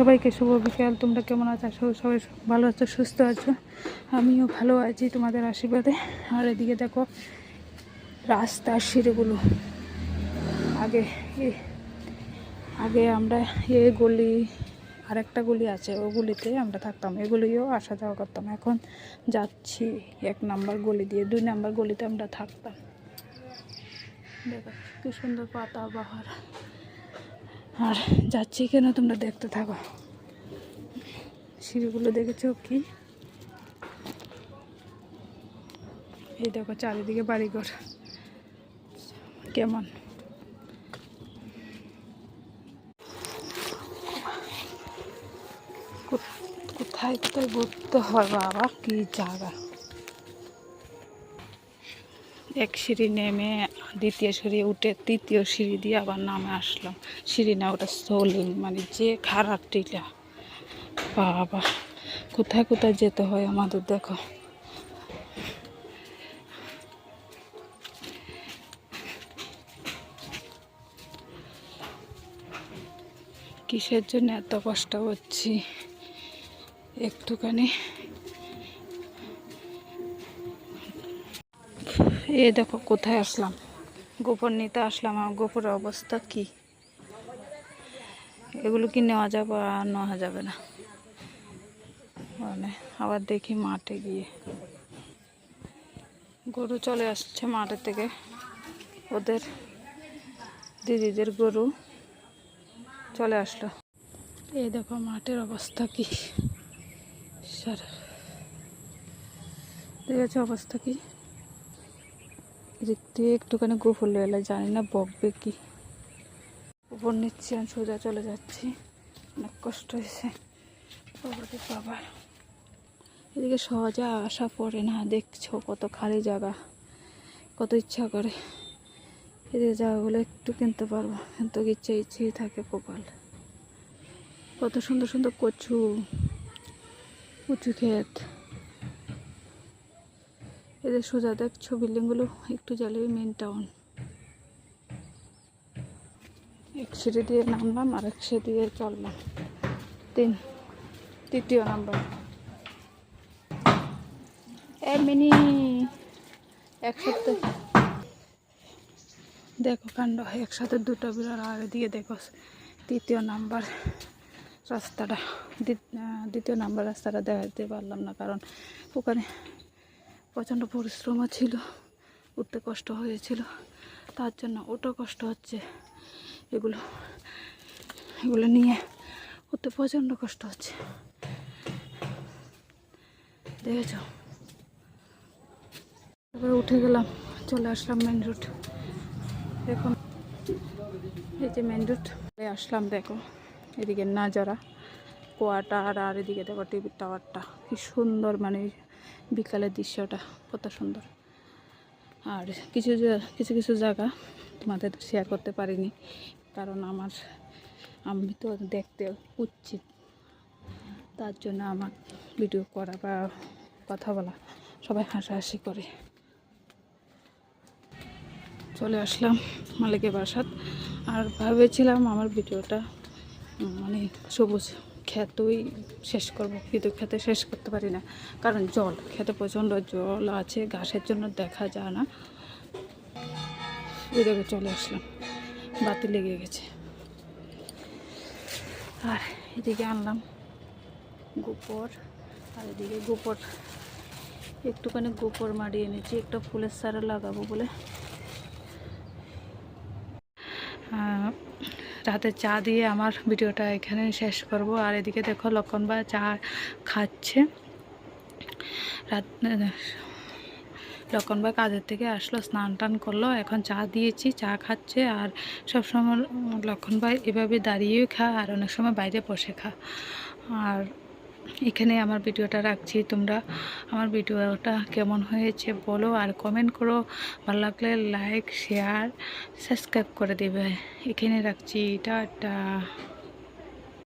সবাইকে শুভ বিকেল। তোমরা কেমন আছো? সবাই ভালো আছো, সুস্থ আছো। আমিও ভালো আছি তোমাদের আশীর্বাদে। আর এদিকে দেখো রাস্তার সিঁড়িগুলো। আগে আগে আমরা এই গলি, আরেকটা গলি আছে, ওগুলিতে আমরা থাকতাম, এগুলিও আসা যাওয়া করতাম। এখন যাচ্ছি 1 নাম্বার গলি দিয়ে, 2 নাম্বার গলিতে আমরা থাকতাম। দেখো কি সুন্দর পাতা বাহার। আর যাচ্ছি কেন তোমরা দেখতে থাকো। সিঁড়িগুলো দেখেছো কি? এই দেখো চারিদিকে বাড়িঘর কেমন। কোথায় কোথায় ঘুরতে হয় বাবা, কি জায়গা। এক সিঁড়ি নেমে দ্বিতীয় সিঁড়ি উঠে তৃতীয় সিঁড়ি দিয়ে আবার নামে আসলাম। সিঁড়ি না, ওটা সোলিং, মানে যে খারাপ টিলা বাবা। কোথায় কোথায় যেতে হয় আমাদের দেখো। কিসের জন্য এত কষ্ট হচ্ছি একটুখানি। এ দেখো কোথায় আসলাম, গোবর নিতে আসলাম। আমার গোবরের অবস্থা কি, এগুলো কি নেওয়া যাবে আর নেওয়া যাবে না। মানে আবার দেখি মাঠে গিয়ে গরু চলে আসছে মাঠে থেকে, ওদের দিদিদের গরু চলে আসলো। এই দেখো মাঠের অবস্থা কি, দেখেছো অবস্থা কি। দেখতে একটুখানি গোফর এলে জানি না বকবে কি। উপর নিচ্ছি, আমি সোজা চলে যাচ্ছি, অনেক কষ্ট হয়েছে বাবা। এদিকে সহজে আসা পড়ে না, দেখছো কত খালি জায়গা, কত ইচ্ছা করে এদিকে জায়গাগুলো একটু কিনতে পারবো, কিন্তু ইচ্ছেই থাকে কপাল। কত সুন্দর সুন্দর কচু, উঁচু ক্ষেত। এদের সোজা দেখছো বিল্ডিংগুলো, একটু গেলেই মেন টাউন। এক সিঁড়ি দিয়ে নামলাম, আর এক সিঁড়ি দিয়ে চললাম, তৃতীয় নাম্বার। মিনি একসাথে দেখো কাণ্ড, একসাথে দুটো বিড়াল। আর এদিকে দেখো তৃতীয় নাম্বার রাস্তাটা, দ্বিতীয় নাম্বার রাস্তাটা দেখাতে পারলাম না, কারণ ওখানে প্রচণ্ড পরিশ্রমও ছিল, উঠতে কষ্ট হয়েছিল, তার জন্য ওটা কষ্ট হচ্ছে। এগুলো নিয়ে উঠতে প্রচণ্ড কষ্ট হচ্ছে, দেখেছ। তারপরে উঠে গেলাম, চলে আসলাম মেন রোড। দেখুন এই যে মেন রোড আসলাম, দেখো এদিকে নাজারা কোয়ার্টার, আর এদিকে দেখো টিভি টাওয়ারটা, কি সুন্দর, মানে বিকালের দৃশ্যটা কত সুন্দর। আর কিছু কিছু জায়গা তোমাদের শেয়ার করতে পারিনি, কারণ আমি তো দেখতে উচিত, তার জন্য আমার ভিডিও করা বা কথা বলা সবাই হাসাহাসি করে। চলে আসলাম মালিকের বাসাত। আর ভেবেছিলাম আমার ভিডিওটা মানে সবুজ ক্ষেতই শেষ করব, কিন্তু খেতে শেষ করতে পারি না, কারণ খেতে প্রচণ্ড জল আছে, ঘাসের জন্য দেখা যায় না। এদিকে চলে আসলাম, বাতি লেগে গেছে। আর এদিকে আনলাম গোবর, আর এদিকে একটুখানি গোবর মারিয়ে এনেছি, একটা ফুলের চারা লাগাবো বলে। রাতে চা দিয়ে আমার ভিডিওটা এখানে শেষ করব। আর এদিকে দেখো লক্ষণ ভাই চা খাচ্ছে। লক্ষণ ভাই কাজের থেকে আসলো, স্নান টান করলো, এখন চা দিয়েছি, চা খাচ্ছে। আর সবসময় লক্ষণ ভাই এভাবে দাঁড়িয়েও খায়, আর অনেক সময় বাইরে বসে খায়। আর এখানে আমার ভিডিওটা রাখছি। তোমরা আমার ভিডিওটা কেমন হয়েছে বলো, আর কমেন্ট করো। ভালো লাগলে লাইক, শেয়ার, সাবস্ক্রাইব করে দেবে। এখানে রাখছি, টাটা।